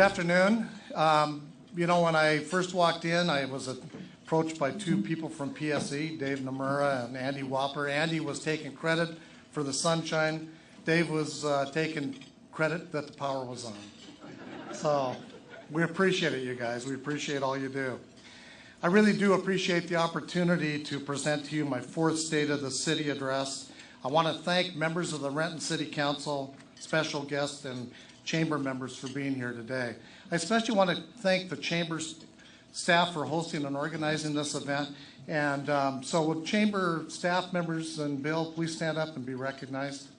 afternoon. You know, when I first walked in, I was approached by two people from PSE, Dave Nomura and Andy Whopper. Andy was taking credit for the sunshine. Dave was taking credit that the power was on. So we appreciate it, you guys. We appreciate all you do. I really do appreciate the opportunity to present to you my fourth State of the City address. I want to thank members of the Renton City Council, special guests, and Chamber members for being here today. I especially want to thank the Chamber's staff for hosting and organizing this event. And so would Chamber staff members and Bill please stand up and be recognized?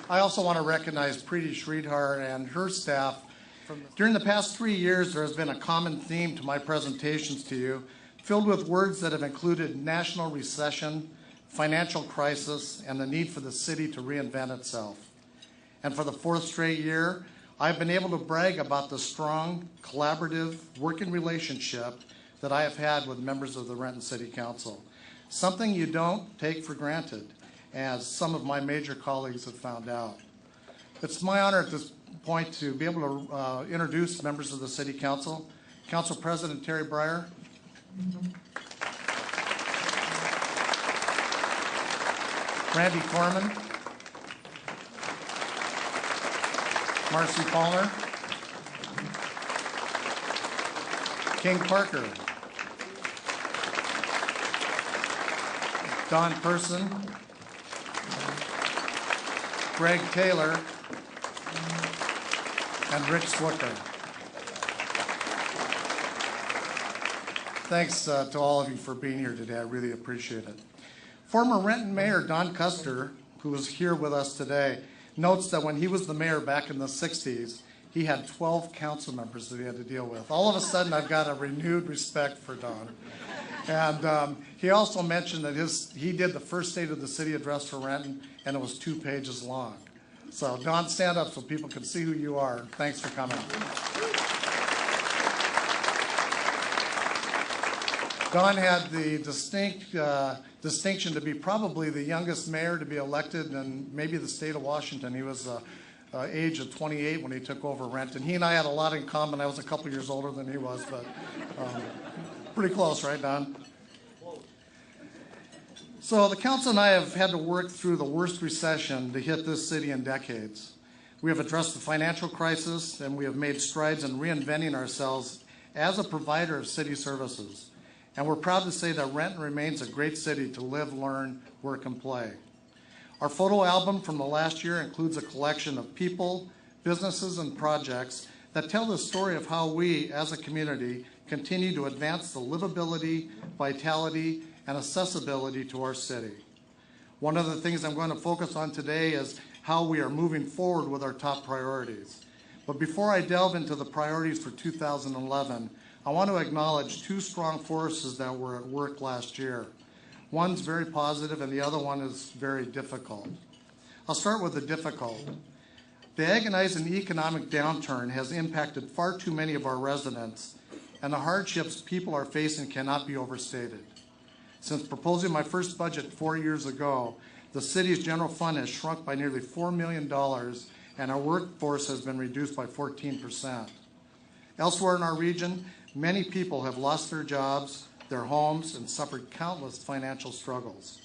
I also want to recognize Preeti Sridhar and her staff. During the past 3 years, there has been a common theme to my presentations to you, filled with words that have included national recession, financial crisis, and the need for the city to reinvent itself. And for the fourth straight year, I've been able to brag about the strong, collaborative, working relationship that I have had with members of the Renton City Council. Something you don't take for granted, as some of my major colleagues have found out. It's my honor at this point to be able to introduce members of the City Council. Council President Terry Breyer. Randy Corman, Marcy Palmer, King Parker, Don Person, Greg Taylor, and Rich Swicker. Thanks to all of you for being here today. I really appreciate it. Former Renton Mayor Don Custer, who is here with us today, notes that when he was the mayor back in the 60s, he had 12 council members that he had to deal with. All of a sudden, I've got a renewed respect for Don. And he also mentioned that he did the first State of the City address for Renton, and it was 2 pages long. So Don, stand up so people can see who you are. Thanks for coming. Don had the distinction to be probably the youngest mayor to be elected in maybe the state of Washington. He was age of 28 when he took over Renton. He and I had a lot in common. I was a couple years older than he was, but pretty close, right, Don? So the council and I have had to work through the worst recession to hit this city in decades. We have addressed the financial crisis, and we have made strides in reinventing ourselves as a provider of city services. And we're proud to say that Renton remains a great city to live, learn, work, and play. Our photo album from the last year includes a collection of people, businesses, and projects that tell the story of how we, as a community, continue to advance the livability, vitality, and accessibility to our city. One of the things I'm going to focus on today is how we are moving forward with our top priorities. But before I delve into the priorities for 2011, I want to acknowledge 2 strong forces that were at work last year. One's very positive and the other one is very difficult. I'll start with the difficult. The agonizing economic downturn has impacted far too many of our residents, and the hardships people are facing cannot be overstated. Since proposing my first budget 4 years ago, the city's general fund has shrunk by nearly $4 million, and our workforce has been reduced by 14%. Elsewhere in our region, many people have lost their jobs, their homes, and suffered countless financial struggles.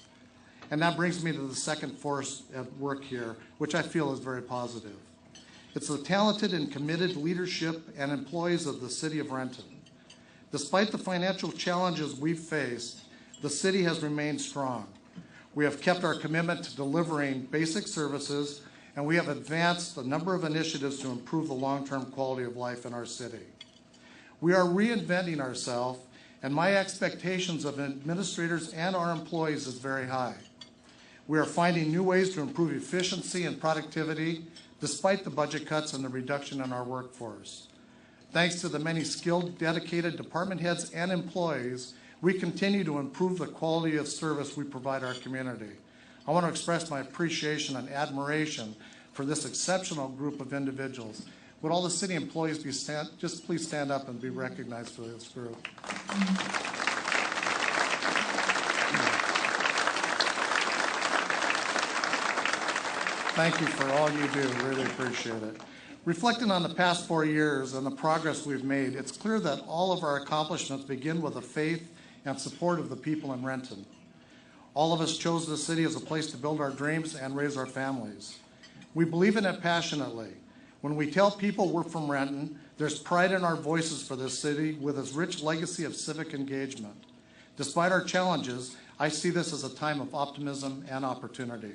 And that brings me to the second force at work here, which I feel is very positive. It's the talented and committed leadership and employees of the City of Renton. Despite the financial challenges we've faced, the city has remained strong. We have kept our commitment to delivering basic services, and we have advanced a number of initiatives to improve the long-term quality of life in our city. We are reinventing ourselves, and my expectations of administrators and our employees is very high. We are finding new ways to improve efficiency and productivity despite the budget cuts and the reduction in our workforce. Thanks to the many skilled, dedicated department heads and employees, we continue to improve the quality of service we provide our community. I want to express my appreciation and admiration for this exceptional group of individuals. Would all the city employees just please stand up and be recognized for this group? Thank you for all you do. Really appreciate it. Reflecting on the past 4 years and the progress we've made, it's clear that all of our accomplishments begin with the faith and support of the people in Renton. All of us chose this city as a place to build our dreams and raise our families. We believe in it passionately. When we tell people we're from Renton, there's pride in our voices for this city with its rich legacy of civic engagement. Despite our challenges, I see this as a time of optimism and opportunity.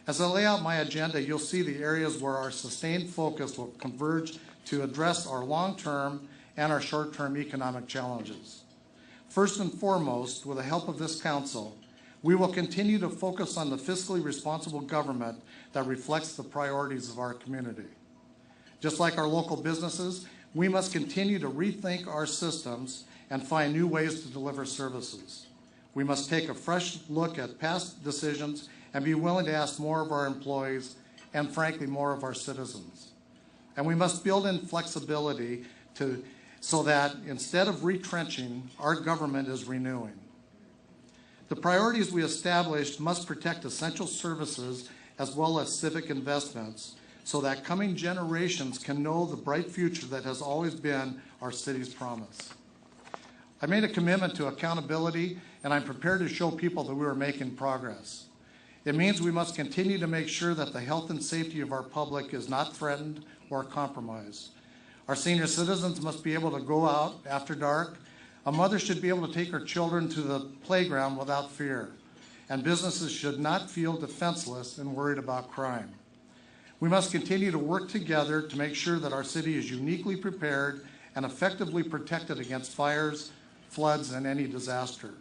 As I lay out my agenda, you'll see the areas where our sustained focus will converge to address our long-term and our short-term economic challenges. First and foremost, with the help of this council, we will continue to focus on the fiscally responsible government that reflects the priorities of our community. Just like our local businesses, we must continue to rethink our systems and find new ways to deliver services. We must take a fresh look at past decisions and be willing to ask more of our employees and, frankly, more of our citizens. And we must build in flexibility so that instead of retrenching, our government is renewing. The priorities we established must protect essential services as well as civic investments so that coming generations can know the bright future that has always been our city's promise. I made a commitment to accountability, and I'm prepared to show people that we are making progress. It means we must continue to make sure that the health and safety of our public is not threatened or compromised. Our senior citizens must be able to go out after dark. A mother should be able to take her children to the playground without fear, and businesses should not feel defenseless and worried about crime. We must continue to work together to make sure that our city is uniquely prepared and effectively protected against fires, floods, and any disaster.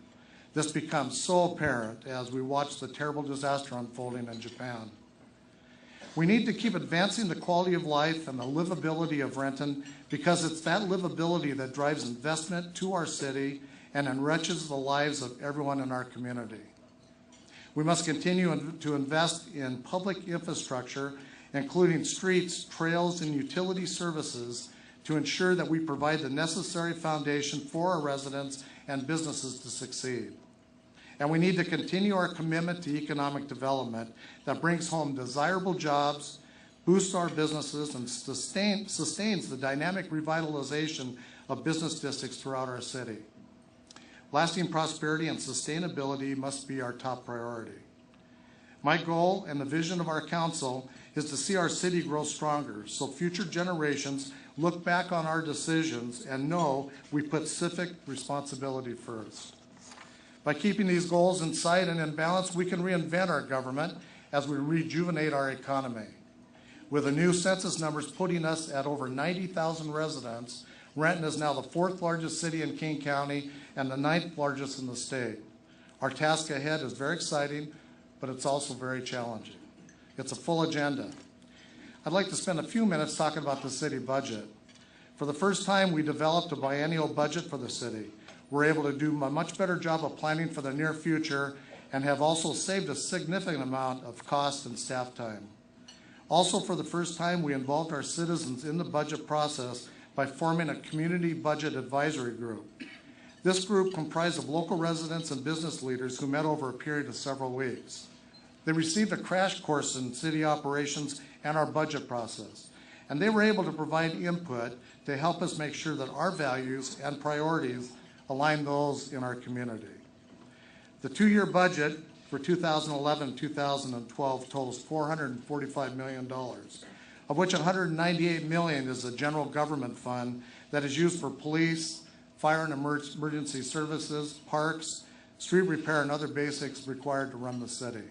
This becomes so apparent as we watch the terrible disaster unfolding in Japan. We need to keep advancing the quality of life and the livability of Renton because it's that livability that drives investment to our city and enriches the lives of everyone in our community. We must continue to invest in public infrastructure, including streets, trails, and utility services to ensure that we provide the necessary foundation for our residents and businesses to succeed. And we need to continue our commitment to economic development that brings home desirable jobs, boosts our businesses, and sustains the dynamic revitalization of business districts throughout our city. Lasting prosperity and sustainability must be our top priority. My goal and the vision of our council is to see our city grow stronger so future generations look back on our decisions and know we put civic responsibility first. By keeping these goals in sight and in balance, we can reinvent our government as we rejuvenate our economy. With the new census numbers putting us at over 90,000 residents, Renton is now the 4th largest city in King County and the 9th largest in the state. Our task ahead is very exciting, but it's also very challenging. It's a full agenda. I'd like to spend a few minutes talking about the city budget. For the first time, we developed a biennial budget for the city. We're able to do a much better job of planning for the near future and have also saved a significant amount of cost and staff time. Also, for the first time, we involved our citizens in the budget process by forming a community budget advisory group. This group comprised of local residents and business leaders who met over a period of several weeks. They received a crash course in city operations and our budget process, and they were able to provide input to help us make sure that our values and priorities align those in our community. The 2-year budget for 2011-2012 totals $445 million, of which $198 million is the general government fund that is used for police, fire and emergency services, parks, street repair, and other basics required to run the city.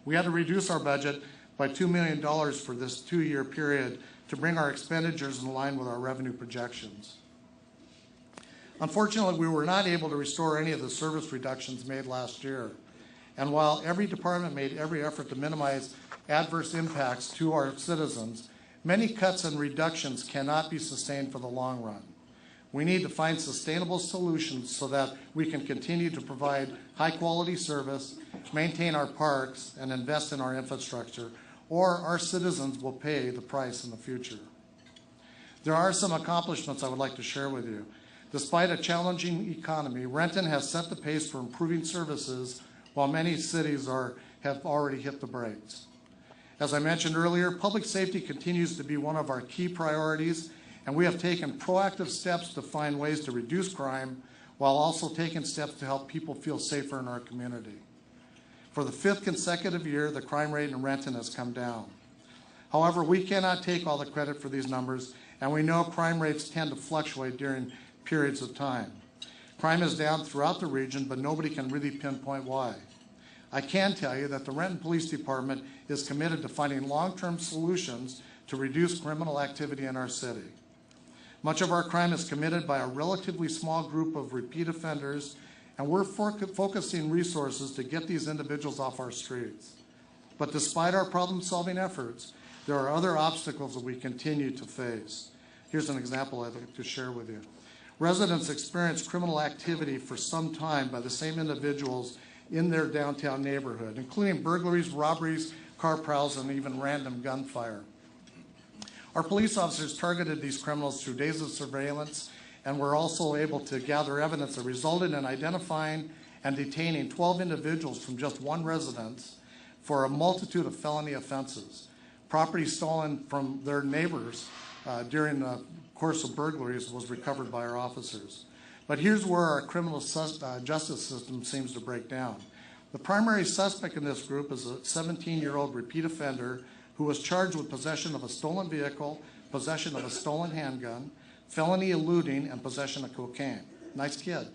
We had to reduce our budget by $2 million for this 2-year period to bring our expenditures in line with our revenue projections. Unfortunately, we were not able to restore any of the service reductions made last year. And while every department made every effort to minimize adverse impacts to our citizens, many cuts and reductions cannot be sustained for the long run. We need to find sustainable solutions so that we can continue to provide high-quality service, maintain our parks, and invest in our infrastructure, or our citizens will pay the price in the future. There are some accomplishments I would like to share with you. Despite a challenging economy, Renton has set the pace for improving services while many cities have already hit the brakes. As I mentioned earlier, public safety continues to be one of our key priorities, and we have taken proactive steps to find ways to reduce crime while also taking steps to help people feel safer in our community. For the 5th consecutive year, the crime rate in Renton has come down. However, we cannot take all the credit for these numbers, and we know crime rates tend to fluctuate during periods of time. Crime is down throughout the region, but nobody can really pinpoint why. I can tell you that the Renton Police Department is committed to finding long-term solutions to reduce criminal activity in our city. Much of our crime is committed by a relatively small group of repeat offenders, and we're focusing resources to get these individuals off our streets. But despite our problem-solving efforts, there are other obstacles that we continue to face. Here's an example I'd like to share with you. Residents experience criminal activity for some time by the same individuals in their downtown neighborhood, including burglaries, robberies, car prowls, and even random gunfire. Our police officers targeted these criminals through days of surveillance, and were also able to gather evidence that resulted in identifying and detaining 12 individuals from just one residence for a multitude of felony offenses. Property stolen from their neighbors during the course of burglaries was recovered by our officers. But here's where our criminal justice system seems to break down. The primary suspect in this group is a 17-year-old repeat offender who was charged with possession of a stolen vehicle, possession of a stolen handgun, felony eluding, and possession of cocaine. Nice kid.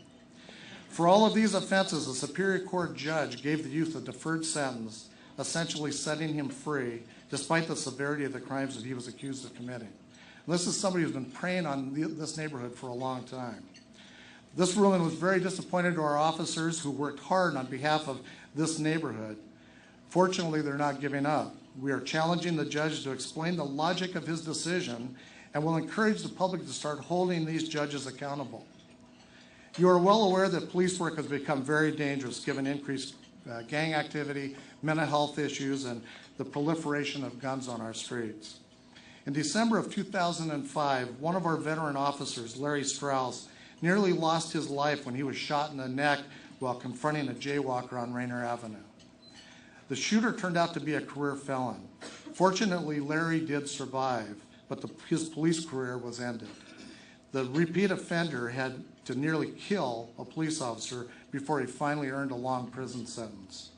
For all of these offenses, a Superior Court judge gave the youth a deferred sentence, essentially setting him free, despite the severity of the crimes that he was accused of committing. And this is somebody who's been preying on this neighborhood for a long time. This ruling was very disappointing to our officers who worked hard on behalf of this neighborhood. Fortunately, they're not giving up. We are challenging the judge to explain the logic of his decision, and will encourage the public to start holding these judges accountable. You are well aware that police work has become very dangerous given increased gang activity, mental health issues, and the proliferation of guns on our streets. In December of 2005, one of our veteran officers, Larry Strauss, nearly lost his life when he was shot in the neck while confronting a jaywalker on Rainier Avenue. The shooter turned out to be a career felon. Fortunately, Larry did survive, but his police career was ended. The repeat offender had to nearly kill a police officer before he finally earned a long prison sentence.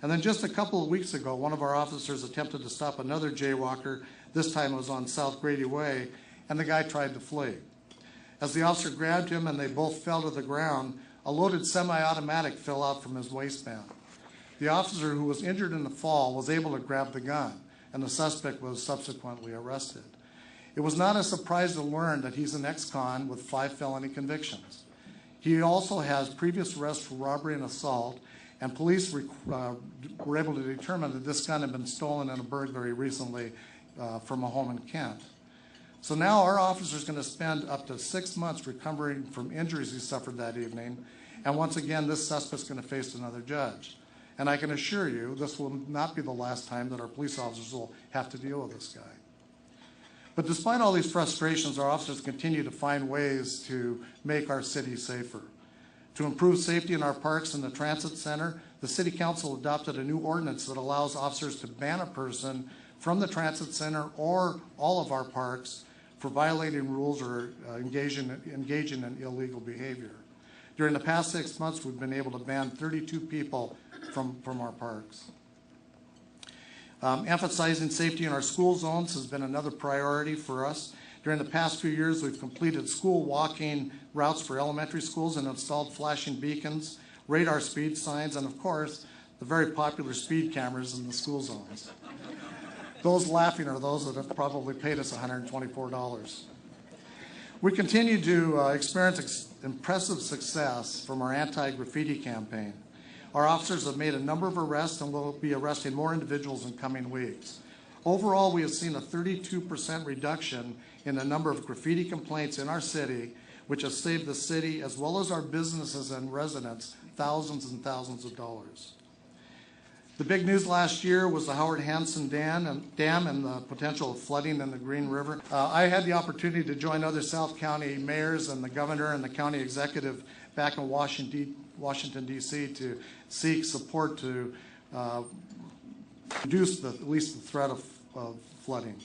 And then just a couple of weeks ago, one of our officers attempted to stop another jaywalker. This time it was on South Grady Way, and the guy tried to flee. As the officer grabbed him and they both fell to the ground, a loaded semi-automatic fell out from his waistband. The officer who was injured in the fall was able to grab the gun, and the suspect was subsequently arrested. It was not a surprise to learn that he's an ex-con with 5 felony convictions. He also has previous arrests for robbery and assault, and police were able to determine that this gun had been stolen in a burglary recently from a home in Kent. So now our officer is going to spend up to 6 months recovering from injuries he suffered that evening, and once again this suspect is going to face another judge. And I can assure you this will not be the last time that our police officers will have to deal with this guy. But despite all these frustrations, our officers continue to find ways to make our city safer. To improve safety in our parks and the transit center, the City Council adopted a new ordinance that allows officers to ban a person from the transit center or all of our parks for violating rules or engaging in illegal behavior. During the past 6 months, we've been able to ban 32 people from our parks. Emphasizing safety in our school zones has been another priority for us. During the past few years, we've completed school walking routes for elementary schools and installed flashing beacons, radar speed signs, and of course, the very popular speed cameras in the school zones. Those laughing are those that have probably paid us $124. We continue to experience impressive success from our anti-graffiti campaign. Our officers have made a number of arrests and will be arresting more individuals in coming weeks. Overall, we have seen a 32% reduction in the number of graffiti complaints in our city, which has saved the city as well as our businesses and residents thousands and thousands of dollars. The big news last year was the Howard Hansen Dam and the potential of flooding in the Green River. I had the opportunity to join other South County mayors and the governor and the county executive back in Washington, D.C. to seek support to reduce at least the threat of flooding.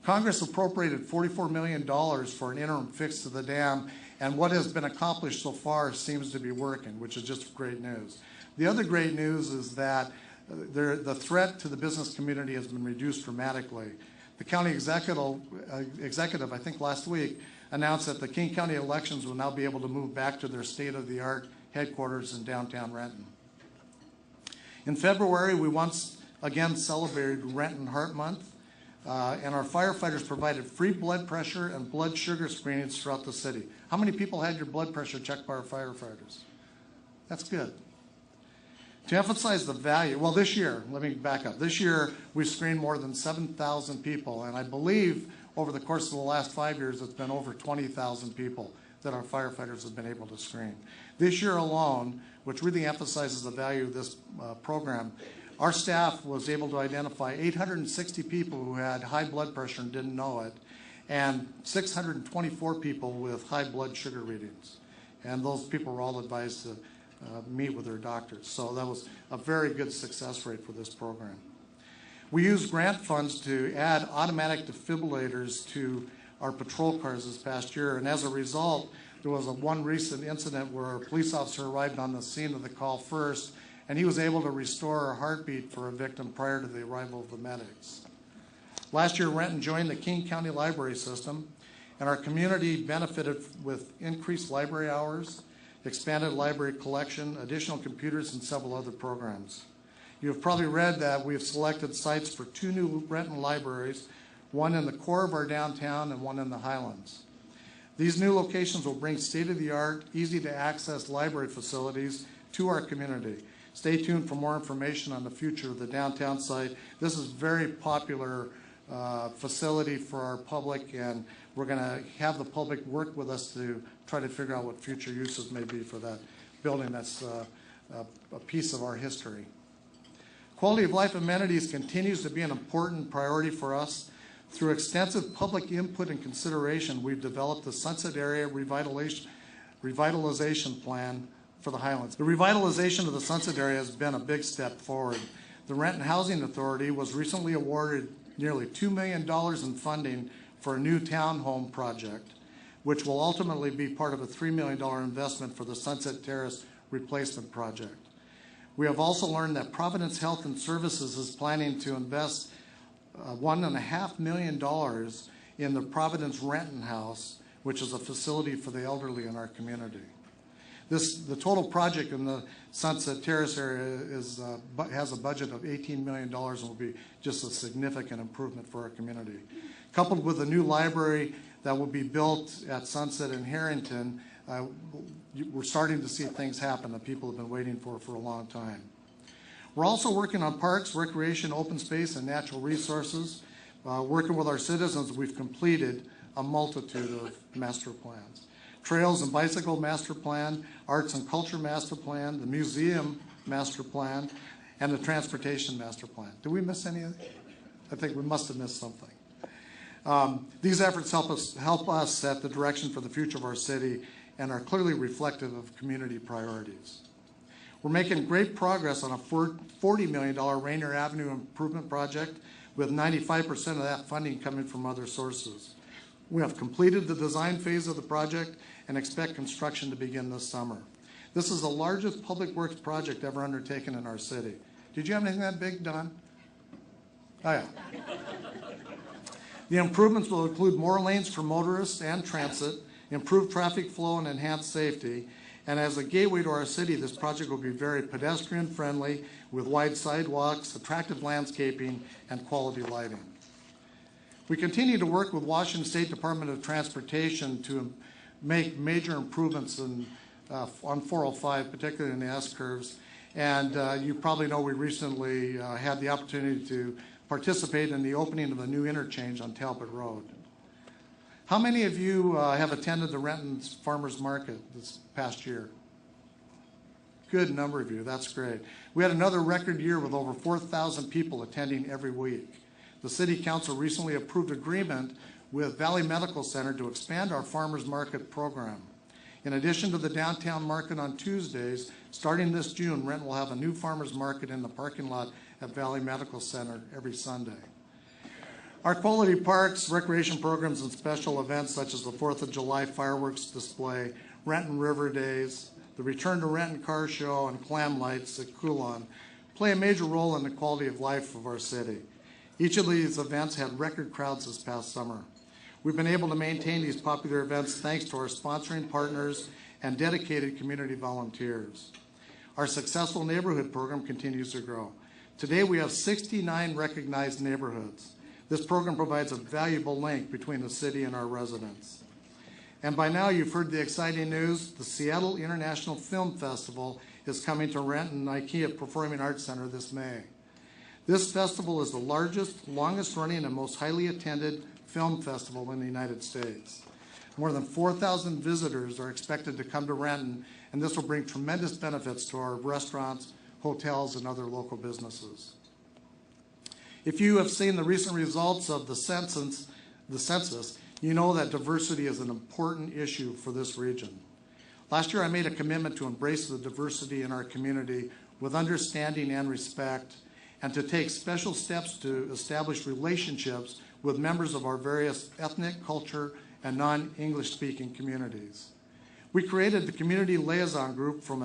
Congress appropriated $44 million for an interim fix to the dam, and what has been accomplished so far seems to be working, which is just great news. The other great news is that the threat to the business community has been reduced dramatically. The county executive, I think last week, announced that the King County elections will now be able to move back to their state-of-the-art headquarters in downtown Renton. In February, we once again celebrated Renton Heart Month, and our firefighters provided free blood pressure and blood sugar screenings throughout the city. How many people had your blood pressure checked by our firefighters? That's good. To emphasize the value, well, this year, let me back up. This year, we've screened more than 7,000 people, and I believe over the course of the last 5 years, it's been over 20,000 people that our firefighters have been able to screen. This year alone, which really emphasizes the value of this program, our staff was able to identify 860 people who had high blood pressure and didn't know it, and 624 people with high blood sugar readings. And those people were all advised to meet with their doctors. So that was a very good success rate for this program. We used grant funds to add automatic defibrillators to our patrol cars this past year, and as a result, there was one recent incident where a police officer arrived on the scene of the call first, and he was able to restore a heartbeat for a victim prior to the arrival of the medics. Last year, Renton joined the King County Library System, and our community benefited with increased library hours, expanded library collection, additional computers, and several other programs. You have probably read that we have selected sites for 2 new Renton libraries, one in the core of our downtown and one in the Highlands. These new locations will bring state-of-the-art, easy-to-access library facilities to our community. Stay tuned for more information on the future of the downtown site. This is a very popular facility for our public, and we're going to have the public work with us to try to figure out what future uses may be for that building that's a piece of our history. Quality of life amenities continues to be an important priority for us. Through extensive public input and consideration, we've developed the Sunset Area Revitalization Plan for the Highlands. The revitalization of the Sunset Area has been a big step forward. The Renton Housing Authority was recently awarded nearly $2 million in funding for a new townhome project, which will ultimately be part of a $3 million investment for the Sunset Terrace replacement project. We have also learned that Providence Health and Services is planning to invest $1.5 million in the Providence Renton House, which is a facility for the elderly in our community. The total project in the Sunset Terrace area has a budget of $18 million and will be just a significant improvement for our community. Coupled with a new library that will be built at Sunset and Harrington, we're starting to see things happen that people have been waiting for a long time. We're also working on parks, recreation, open space, and natural resources. Working with our citizens, we've completed a multitude of master plans. Trails and Bicycle Master Plan, Arts and Culture Master Plan, the Museum Master Plan, and the Transportation Master Plan. Did we miss any of these? I think we must have missed something. These efforts help us set the direction for the future of our city and are clearly reflective of community priorities. We're making great progress on a $40 million Rainier Avenue improvement project, with 95% of that funding coming from other sources. We have completed the design phase of the project and expect construction to begin this summer. This is the largest public works project ever undertaken in our city. Did you have anything that big, Don? Oh, yeah. The improvements will include more lanes for motorists and transit, improved traffic flow, and enhanced safety. And as a gateway to our city, this project will be very pedestrian-friendly with wide sidewalks, attractive landscaping, and quality lighting. We continue to work with Washington State Department of Transportation to make major improvements on 405, particularly in the S-curves. And you probably know we recently had the opportunity to participate in the opening of a new interchange on Talbot Road. How many of you have attended the Renton Farmers Market this past year? Good number of you, that's great. We had another record year with over 4,000 people attending every week. The City Council recently approved agreement with Valley Medical Center to expand our Farmers Market program. In addition to the downtown market on Tuesdays, starting this June, Renton will have a new farmers market in the parking lot at Valley Medical Center every Sunday. Our quality parks, recreation programs, and special events such as the 4th of July fireworks display, Renton River Days, the Return to Renton Car Show, and Clam Lights at Coulon play a major role in the quality of life of our city. Each of these events had record crowds this past summer. We've been able to maintain these popular events thanks to our sponsoring partners and dedicated community volunteers. Our successful neighborhood program continues to grow. Today we have 69 recognized neighborhoods. This program provides a valuable link between the city and our residents. And by now you've heard the exciting news. The Seattle International Film Festival is coming to Renton IKEA Performing Arts Center this May. This festival is the largest, longest running, and most highly attended film festival in the United States. More than 4,000 visitors are expected to come to Renton, and this will bring tremendous benefits to our restaurants, hotels, and other local businesses. If you have seen the recent results of the census, you know that diversity is an important issue for this region. Last year I made a commitment to embrace the diversity in our community with understanding and respect, and to take special steps to establish relationships with members of our various ethnic, culture, and non-English speaking communities. We created the Community Liaison Group from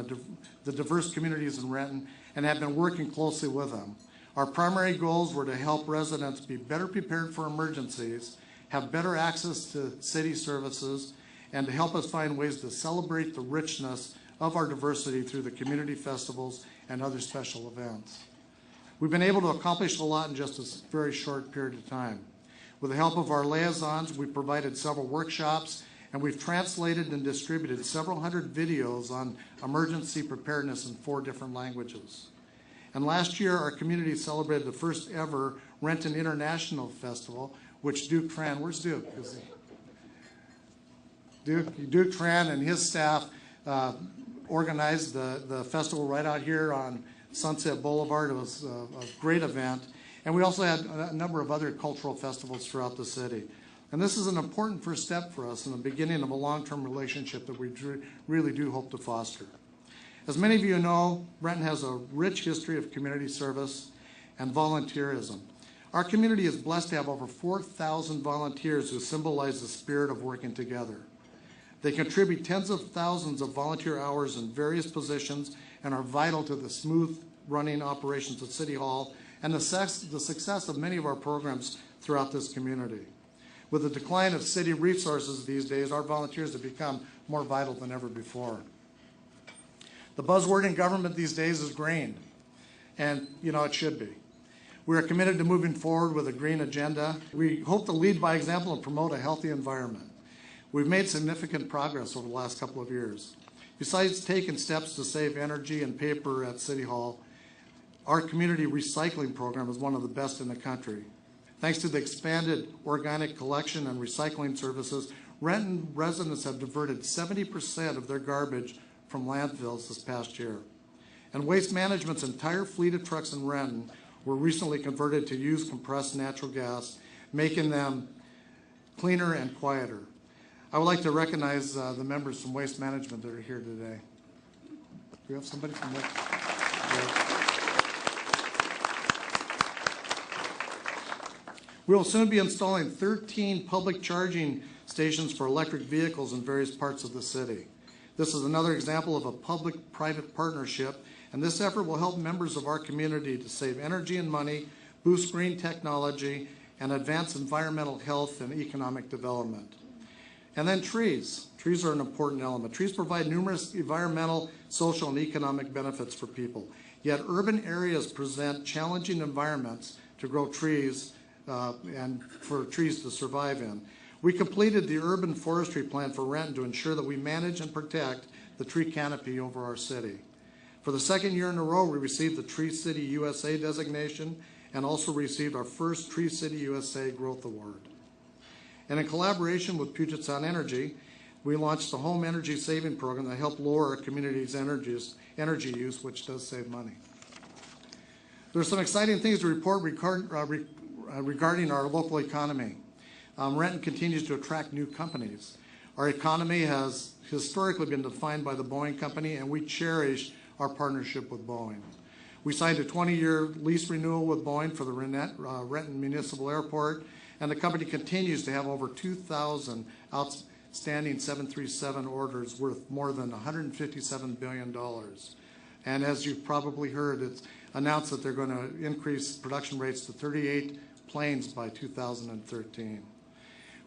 the diverse communities in Renton and have been working closely with them. Our primary goals were to help residents be better prepared for emergencies, have better access to city services, and to help us find ways to celebrate the richness of our diversity through the community festivals and other special events. We've been able to accomplish a lot in just a very short period of time. With the help of our liaisons, we provided several workshops, and we've translated and distributed several hundred videos on emergency preparedness in 4 different languages. And last year, our community celebrated the first ever Renton International Festival, which Duke Tran, where's Duke? Duke Tran and his staff organized the festival right out here on Sunset Boulevard. It was a great event. And we also had a number of other cultural festivals throughout the city. And this is an important first step for us in the beginning of a long-term relationship that we really do hope to foster. As many of you know, Renton has a rich history of community service and volunteerism. Our community is blessed to have over 4,000 volunteers who symbolize the spirit of working together. They contribute tens of thousands of volunteer hours in various positions and are vital to the smooth running operations at City Hall and the success of many of our programs throughout this community. With the decline of city resources these days, our volunteers have become more vital than ever before. The buzzword in government these days is green, and it should be. We are committed to moving forward with a green agenda. We hope to lead by example and promote a healthy environment. We've made significant progress over the last couple of years. Besides taking steps to save energy and paper at City Hall, our community recycling program is one of the best in the country. Thanks to the expanded organic collection and recycling services, Renton residents have diverted 70% of their garbage from landfills this past year. And Waste Management's entire fleet of trucks in Renton were recently converted to use compressed natural gas, making them cleaner and quieter. I would like to recognize the members from Waste Management that are here today. Do we have somebody from Waste? Yeah. We will soon be installing 13 public charging stations for electric vehicles in various parts of the city. This is another example of a public-private partnership, and this effort will help members of our community to save energy and money, boost green technology, and advance environmental health and economic development. And then trees. Trees are an important element. Trees provide numerous environmental, social, and economic benefits for people. Yet urban areas present challenging environments to grow trees and for trees to survive in. We completed the urban forestry plan for Renton to ensure that we manage and protect the tree canopy over our city. For the second year in a row, we received the Tree City USA designation and also received our first Tree City USA Growth Award. And in collaboration with Puget Sound Energy, we launched the Home Energy Saving Program that helped lower our community's energy use, which does save money. There are some exciting things to report regarding our local economy. Renton continues to attract new companies. Our economy has historically been defined by the Boeing Company, and we cherish our partnership with Boeing. We signed a 20-year lease renewal with Boeing for the Renton Municipal Airport, and the company continues to have over 2,000 outstanding 737 orders worth more than $157 billion. And as you've probably heard, it's announced that they're going to increase production rates to 38 planes by 2013.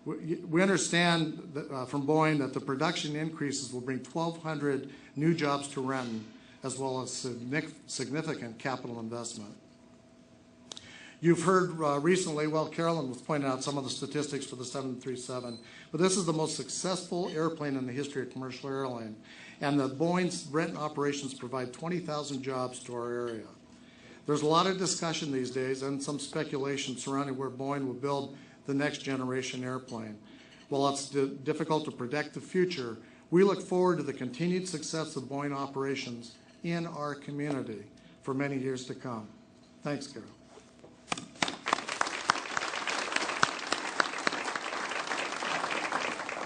We understand that, from Boeing, that the production increases will bring 1,200 new jobs to Renton, as well as significant capital investment. You've heard recently, well, Carolyn was pointing out some of the statistics for the 737, but this is the most successful airplane in the history of commercial airline. And the Boeing's Renton operations provide 20,000 jobs to our area. There's a lot of discussion these days and some speculation surrounding where Boeing will build the next generation airplane. While it's difficult to predict the future, we look forward to the continued success of Boeing operations in our community for many years to come. Thanks, Carol.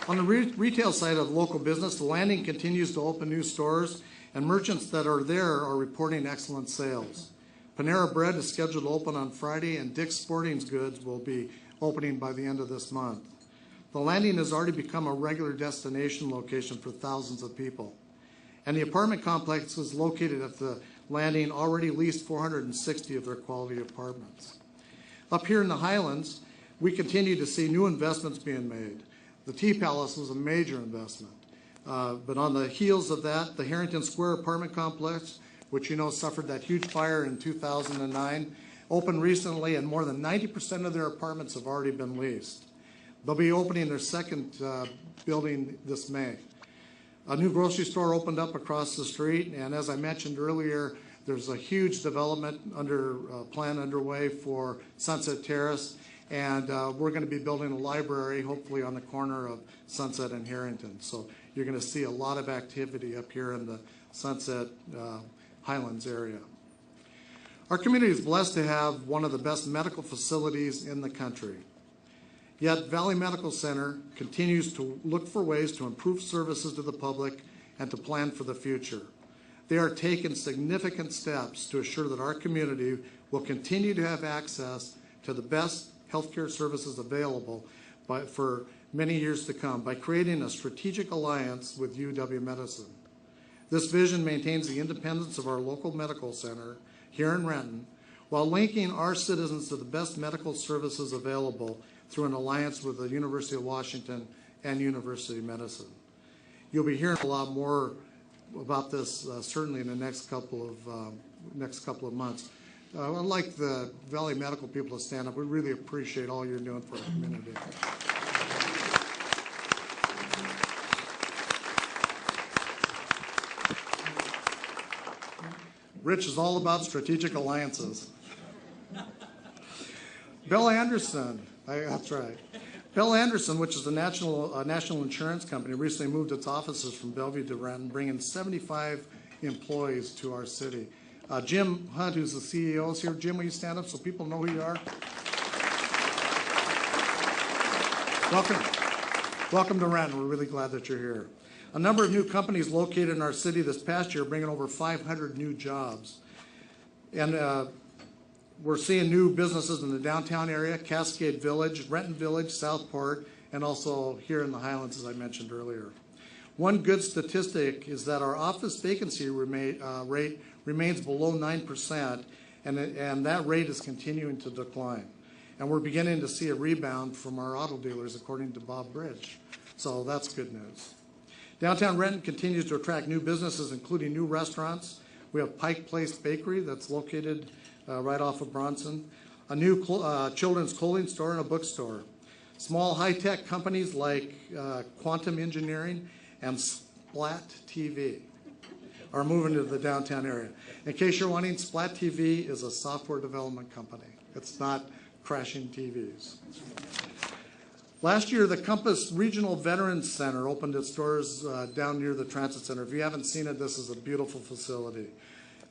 On the retail side of local business, the Landing continues to open new stores, and merchants that are there are reporting excellent sales. Panera Bread is scheduled to open on Friday, and Dick's Sporting Goods will be opening by the end of this month. The Landing has already become a regular destination location for thousands of people. And the apartment complexes located at the Landing already leased 460 of their quality apartments. Up here in the Highlands, we continue to see new investments being made. The Tea Palace was a major investment. But on the heels of that, the Harrington Square apartment complex, which you know suffered that huge fire in 2009, opened recently, and more than 90% of their apartments have already been leased. They'll be opening their second building this May. A new grocery store opened up across the street, and as I mentioned earlier, there's a huge development plan underway for Sunset Terrace, and we're going to be building a library, hopefully on the corner of Sunset and Harrington. So you're going to see a lot of activity up here in the Sunset Highlands area. Our community is blessed to have one of the best medical facilities in the country. Yet Valley Medical Center continues to look for ways to improve services to the public and to plan for the future. They are taking significant steps to assure that our community will continue to have access to the best healthcare services available for many years to come by creating a strategic alliance with UW-Medicine. This vision maintains the independence of our local medical center here in Renton, while linking our citizens to the best medical services available through an alliance with the University of Washington and University of Medicine. You'll be hearing a lot more about this certainly in the next couple of months. I'd like the Valley Medical people to stand up. We really appreciate all you're doing for our community. Rich is all about strategic alliances. Bell Anderson, that's right. Bell Anderson, which is a national insurance company, recently moved its offices from Bellevue to Renton, bringing 75 employees to our city. Jim Hunt, who's the CEO, is here. Jim, will you stand up so people know who you are? Welcome to Renton. We're really glad that you're here. A number of new companies located in our city this past year, bringing over 500 new jobs. And we're seeing new businesses in the downtown area, Cascade Village, Renton Village, Southport, and also here in the Highlands, as I mentioned earlier. One good statistic is that our office vacancy rate remains below 9%, and that rate is continuing to decline. And we're beginning to see a rebound from our auto dealers, according to Bob Bridge. So that's good news. Downtown Renton continues to attract new businesses, including new restaurants. We have Pike Place Bakery that's located right off of Bronson, a new children's clothing store and a bookstore. Small high-tech companies like Quantum Engineering and Splat TV are moving to the downtown area. In case you're wondering, Splat TV is a software development company. It's not crashing TVs. Last year, the Compass Regional Veterans Center opened its doors down near the Transit Center. If you haven't seen it, this is a beautiful facility.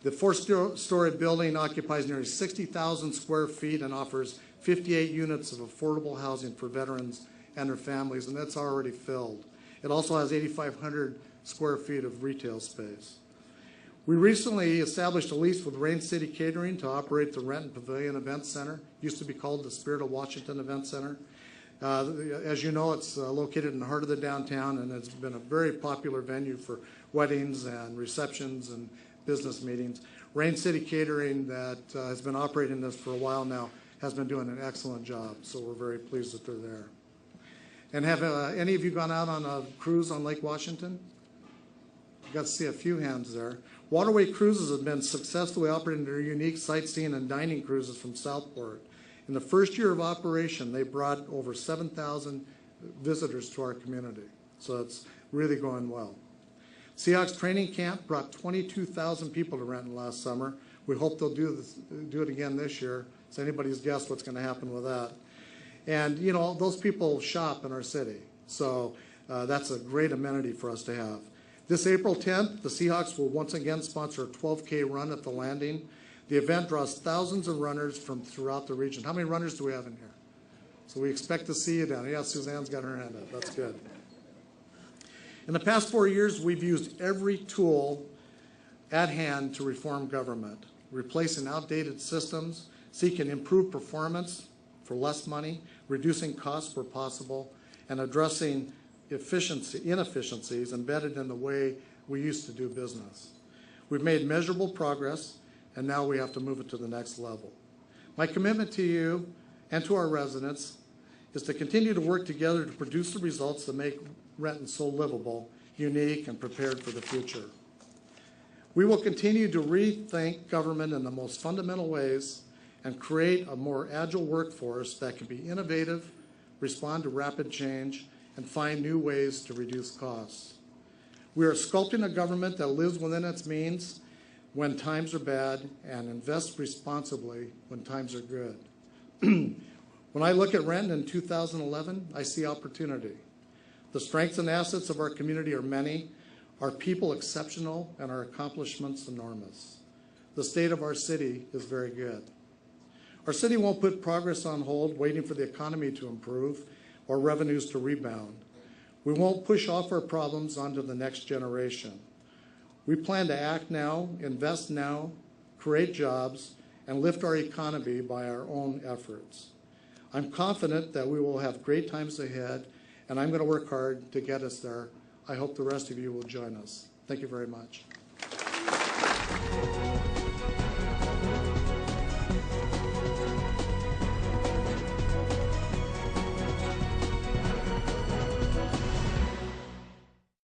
The four-story building occupies nearly 60,000 square feet and offers 58 units of affordable housing for veterans and their families, and that's already filled. It also has 8,500 square feet of retail space. We recently established a lease with Rain City Catering to operate the Renton Pavilion Event Center. Used to be called the Spirit of Washington Event Center. As you know, it's located in the heart of the downtown, and it's been a very popular venue for weddings and receptions and business meetings. Rain City Catering, that has been operating this for a while now, has been doing an excellent job, so we're very pleased that they're there. And have any of you gone out on a cruise on Lake Washington? You got to see a few hands there. Waterway Cruises have been successfully operating their unique sightseeing and dining cruises from Southport. In the first year of operation, they brought over 7,000 visitors to our community. So it's really going well. Seahawks Training Camp brought 22,000 people to Renton last summer. We hope they'll do it again this year. It's anybody's guess what's going to happen with that. And, you know, those people shop in our city. So that's a great amenity for us to have. This April 10th, the Seahawks will once again sponsor a 12K run at the Landing. The event draws thousands of runners from throughout the region. How many runners do we have in here? So we expect to see you down there. Yeah, Suzanne's got her hand up. That's good. In the past 4 years, we've used every tool at hand to reform government, replacing outdated systems, seeking improved performance for less money, reducing costs where possible, and addressing inefficiencies embedded in the way we used to do business. We've made measurable progress, and now we have to move it to the next level. My commitment to you and to our residents is to continue to work together to produce the results that make Renton so livable, unique, and prepared for the future. We will continue to rethink government in the most fundamental ways and create a more agile workforce that can be innovative, respond to rapid change, and find new ways to reduce costs. We are sculpting a government that lives within its means when times are bad and invests responsibly when times are good. When I look at Renton in 2011, I see opportunity. The strengths and assets of our community are many, our people exceptional, and our accomplishments enormous. The state of our city is very good. Our city won't put progress on hold, waiting for the economy to improve or revenues to rebound. We won't push off our problems onto the next generation. We plan to act now, invest now, create jobs, and lift our economy by our own efforts. I'm confident that we will have great times ahead, and I'm going to work hard to get us there. I hope the rest of you will join us. Thank you very much.